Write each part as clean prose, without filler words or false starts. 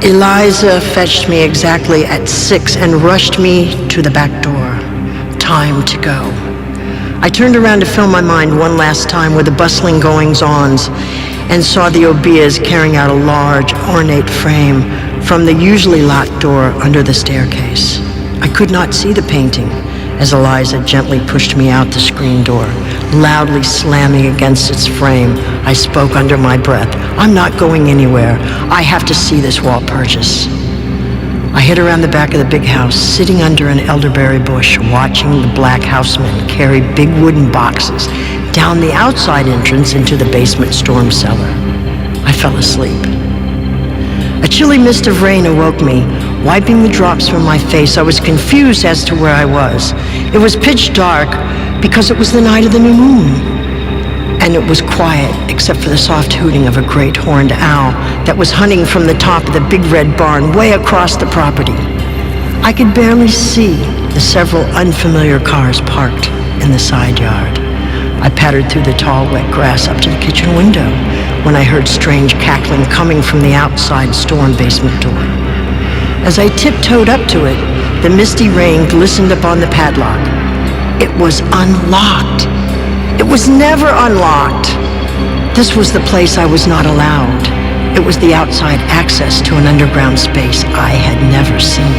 Eliza fetched me exactly at 6 and rushed me to the back door. Time to go. I turned around to fill my mind one last time with the bustling goings-ons and saw the Obeas carrying out a large, ornate frame from the usually locked door under the staircase. I could not see the painting as Eliza gently pushed me out the screen door, loudly slamming against its frame. I spoke under my breath. "I'm not going anywhere. I have to see this wall purchase." I hid around the back of the big house, sitting under an elderberry bush, watching the black housemen carry big wooden boxes down the outside entrance into the basement storm cellar. I fell asleep. A chilly mist of rain awoke me. Wiping the drops from my face, I was confused as to where I was. It was pitch dark because it was the night of the new moon. And it was quiet except for the soft hooting of a great horned owl that was hunting from the top of the big red barn way across the property. I could barely see the several unfamiliar cars parked in the side yard. I pattered through the tall, wet grass up to the kitchen window when I heard strange cackling coming from the outside storm basement door. As I tiptoed up to it, the misty rain glistened upon the padlock. It was unlocked. It was never unlocked. This was the place I was not allowed. It was the outside access to an underground space I had never seen.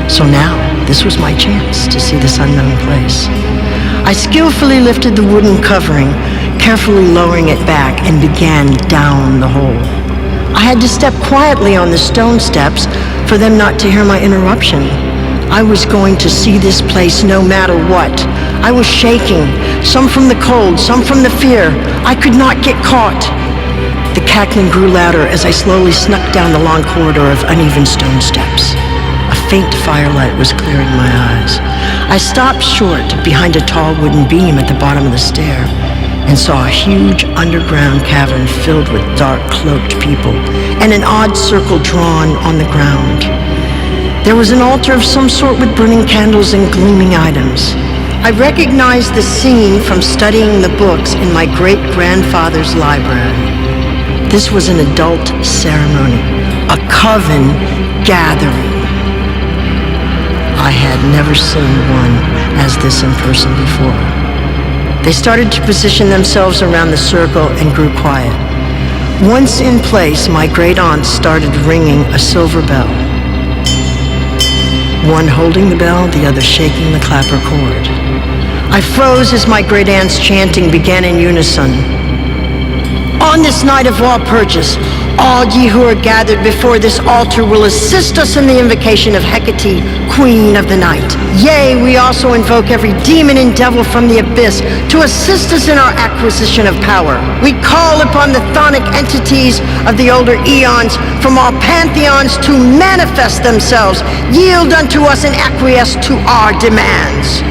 So now, this was my chance to see this unknown place. I skillfully lifted the wooden covering, carefully lowering it back, and began down the hole. I had to step quietly on the stone steps for them not to hear my interruption. I was going to see this place no matter what. I was shaking, some from the cold, some from the fear. I could not get caught. The cackling grew louder as I slowly snuck down the long corridor of uneven stone steps. A faint firelight was clearing my eyes. I stopped short behind a tall wooden beam at the bottom of the stair and saw a huge underground cavern filled with dark, cloaked people and an odd circle drawn on the ground. There was an altar of some sort with burning candles and gleaming items. I recognized the scene from studying the books in my great-grandfather's library. This was an adult ceremony, a coven gathering. I had never seen one as this in person before. They started to position themselves around the circle and grew quiet. Once in place, my great-aunt started ringing a silver bell. One holding the bell, the other shaking the clapper cord. I froze as my great-aunt's chanting began in unison. "On this night of wall purchase, all ye who are gathered before this altar will assist us in the invocation of Hecate, Queen of the Night. Yea, we also invoke every demon and devil from the abyss to assist us in our acquisition of power. We call upon the chthonic entities of the older eons from all pantheons to manifest themselves, yield unto us and acquiesce to our demands."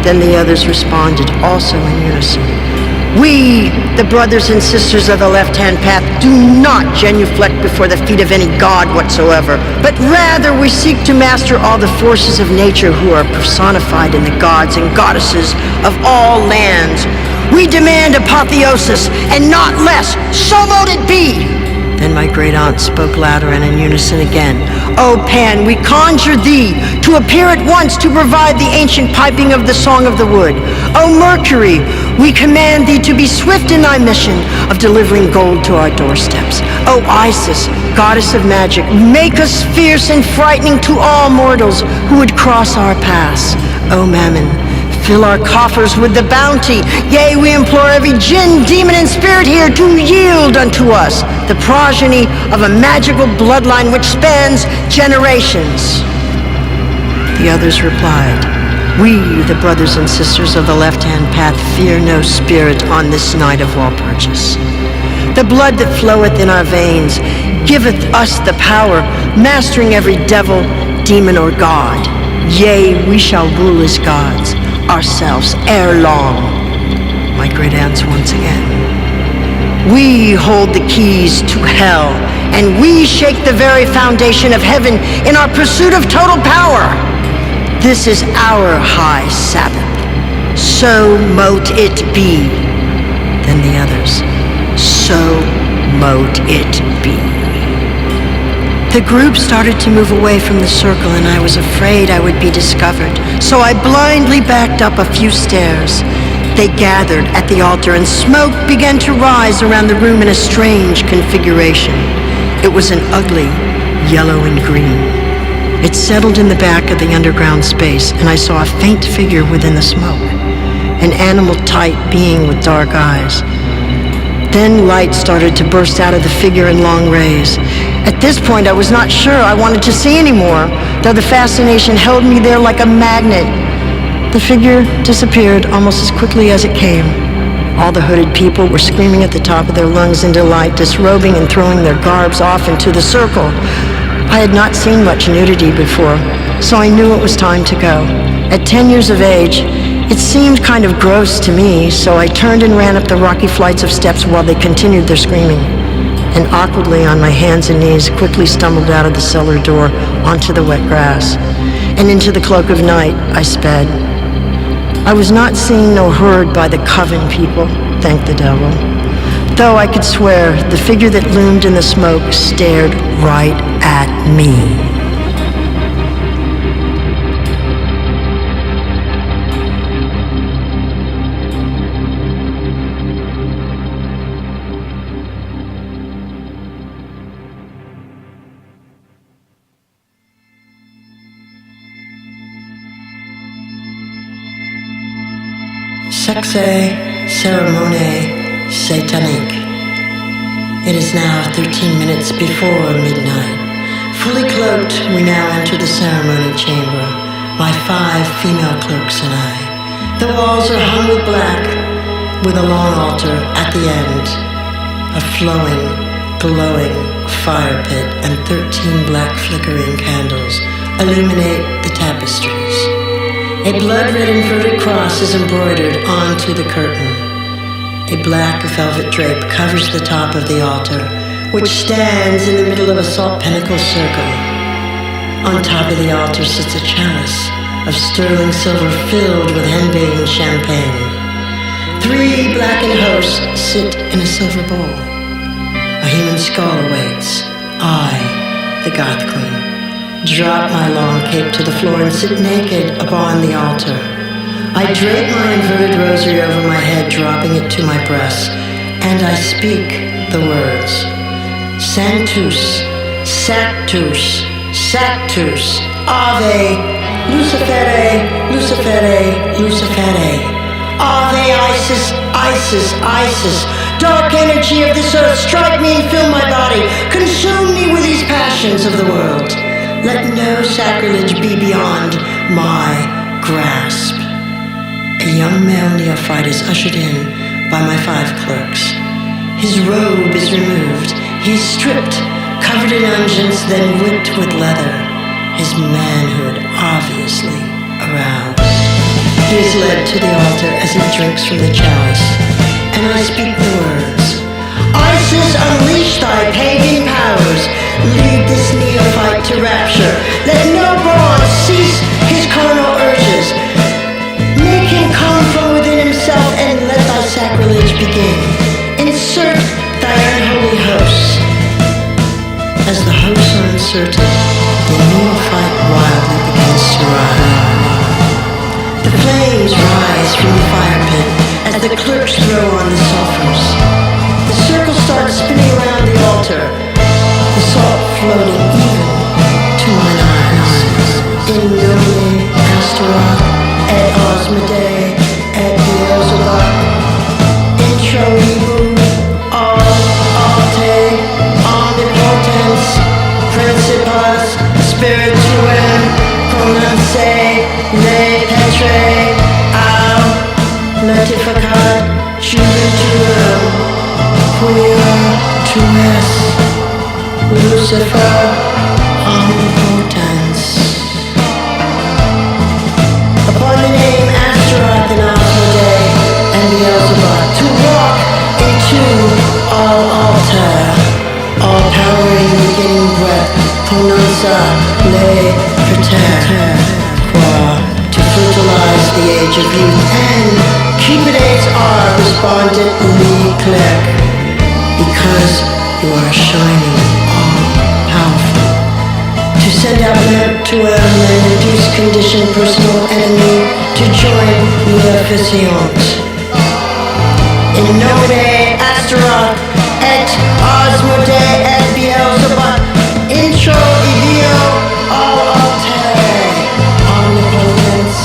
Then the others responded, also in unison. "We, the brothers and sisters of the left-hand path, do not genuflect before the feet of any god whatsoever, but rather we seek to master all the forces of nature who are personified in the gods and goddesses of all lands. We demand apotheosis and not less, so mote it be." Then my great-aunt spoke louder and in unison again. "O Pan, we conjure thee to appear at once to provide the ancient piping of the Song of the Wood. O Mercury, we command thee to be swift in thy mission of delivering gold to our doorsteps. O Isis, goddess of magic, make us fierce and frightening to all mortals who would cross our paths. O Mammon, fill our coffers with the bounty. Yea, we implore every jinn, demon, and spirit here to yield unto us the progeny of a magical bloodline which spans generations." The others replied, "We, the brothers and sisters of the left-hand path, fear no spirit on this night of wall purchase. The blood that floweth in our veins giveth us the power, mastering every devil, demon, or god. Yea, we shall rule as gods ourselves ere long." My great-aunts once again. "We hold the keys to hell, and we shake the very foundation of heaven in our pursuit of total power. This is our high Sabbath. So mote it be." Then the others. "So mote it be." The group started to move away from the circle, and I was afraid I would be discovered. So I blindly backed up a few stairs. They gathered at the altar, and smoke began to rise around the room in a strange configuration. It was an ugly yellow and green. It settled in the back of the underground space, and I saw a faint figure within the smoke, an animal-type being with dark eyes. Then light started to burst out of the figure in long rays. At this point, I was not sure I wanted to see anymore, though the fascination held me there like a magnet. The figure disappeared almost as quickly as it came. All the hooded people were screaming at the top of their lungs in delight, disrobing and throwing their garbs off into the circle. I had not seen much nudity before, so I knew it was time to go. At 10 years of age, it seemed kind of gross to me, so I turned and ran up the rocky flights of steps while they continued their screaming, and awkwardly on my hands and knees quickly stumbled out of the cellar door onto the wet grass, and into the cloak of night I sped. I was not seen nor heard by the Coven people, thank the devil, though I could swear the figure that loomed in the smoke stared right at me. Sexe Cérémonie Satanique. It is now 13 minutes before midnight. Fully cloaked, we now enter the ceremony chamber, my 5 female clerks and I. The walls are hung with black, with a long altar at the end, a flowing, glowing fire pit, and 13 black flickering candles illuminate the tapestries. A blood-red inverted cross is embroidered onto the curtain. A black velvet drape covers the top of the altar, which stands in the middle of a salt pinnacle circle. On top of the altar sits a chalice of sterling silver filled with henbane champagne. 3 blackened hosts sit in a silver bowl. A human skull awaits. I, the Goth Queen, drop my long cape to the floor and sit naked upon the altar. I drape my inverted rosary over my head, dropping it to my breast, and I speak the words: Sanctus, Sanctus, Sanctus, Ave, Lucifere, Lucifere, Lucifere. Ave Isis, Isis, Isis. Dark energy of this earth, strike me and fill my body. Consume me with these passions of the world. Let no sacrilege be beyond my grasp. A young male neophyte is ushered in by my 5 clerks. His robe is removed. He is stripped, covered in unguents, then whipped with leather. His manhood obviously aroused. He is led to the altar as he drinks from the chalice, and I speak the words: Isis, unleash thy pagan powers. Lead this neophyte to rapture. Let no bronze cease his carnal urges. Make him come from within himself, and let thy sacrilege begin. Insert thy unholy hosts. As the hosts are inserted, the neophyte wildly begins to rise. The flames rise from the fire pit as the clerks throw on the sulfurs. The circle starts spinning around the altar, the salt floating even to mine eyes. In nomine Astaroth et Osmode et Beelzebub, introibu all alte omnipotens principes spirituem pronunciae le petre au notificat juventurum quia tu es Lucifer omnipotens. Upon the name Astaroth and Asmodee and Beelzebub, to walk into all altar, all powering beginning breath, pronuncia le pater, to fertilize the age of youth, and cupidates are respondently click, because you are shining all powerful. send out to an induced condition personal enemy to join Maleficent. In nomine Astaroth et Osmode et Beelzebub intro ideo all alter omnipotens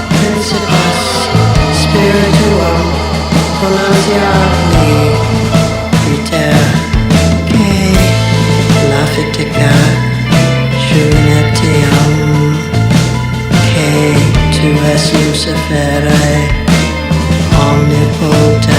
principus spirituum pronunciabili praeter que lafitica Trinitium que tu es Lucifere omnipotent.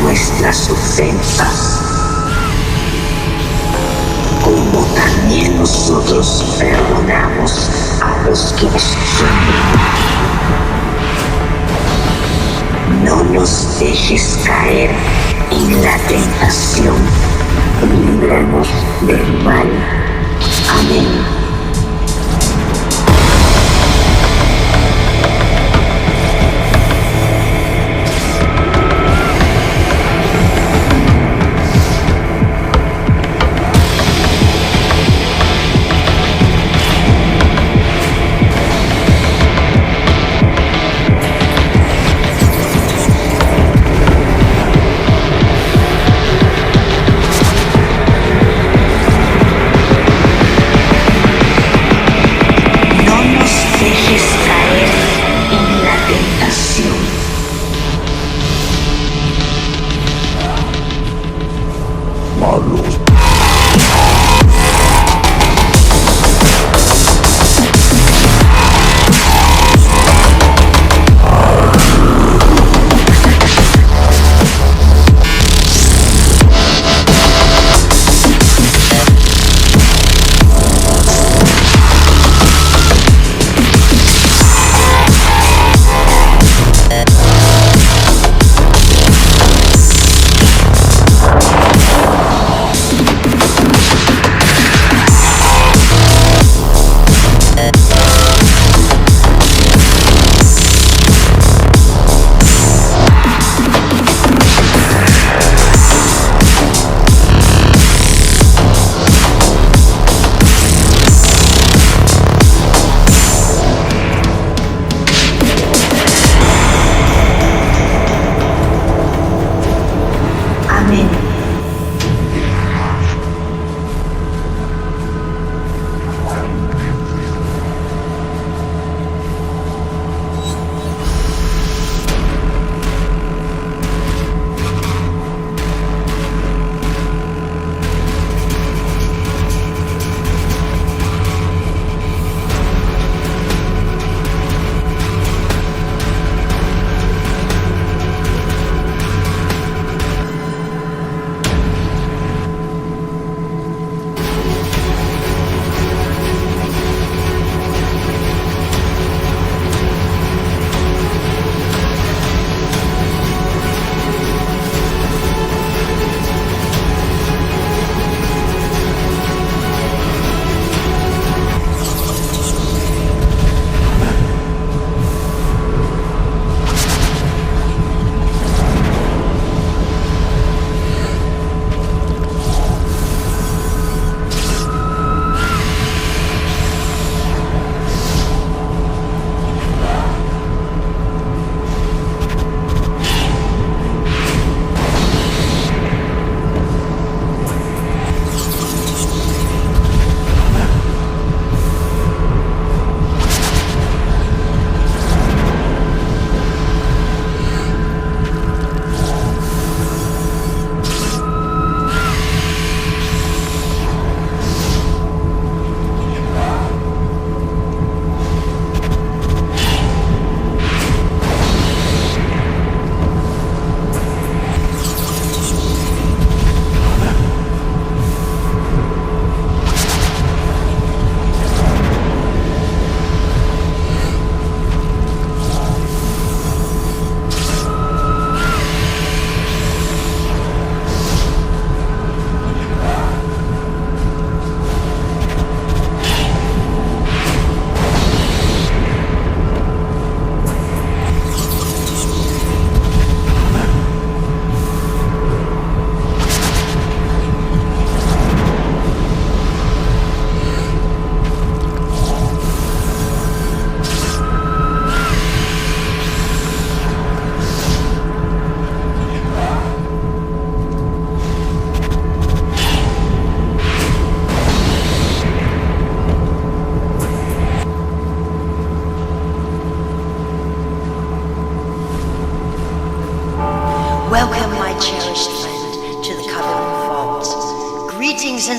Nuestras ofensas, como también nosotros perdonamos a los que nos ofenden. No nos dejes caer en la tentación, líbranos del mal. Amén.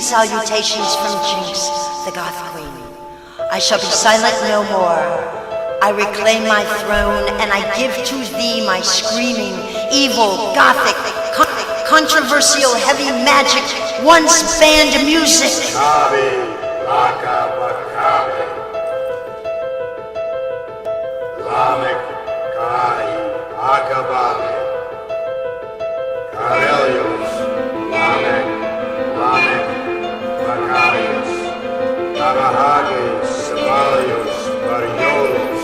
salutations from JINX, the Goth Queen. I shall be silent no more. I reclaim my throne, and I give to thee my screaming, evil, gothic, controversial, heavy magic, once banned music. Kabe, Laka, Bakabe. Lamek, Kai, Akababe. Karelios, Lamek, Bakarios. Navahages, Samalios, Variolos.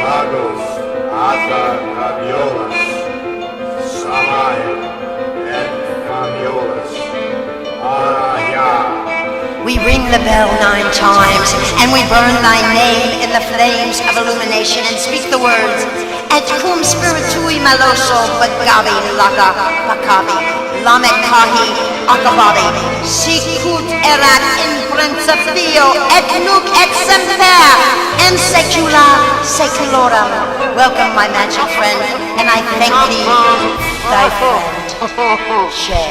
Magos, Ata, Rabiolas. Samai, et Famiolas. Araya. We ring the bell 9 times, and we burn thy name in the flames of illumination, and speak the words, Et cum spiritui maloso bagabi laka pakabi, lamek kahi akababi, sicut erat in principio, et nunc et semper, and secula seculorum. Welcome, my magic friend, and I thank thee, thy friend, Shay.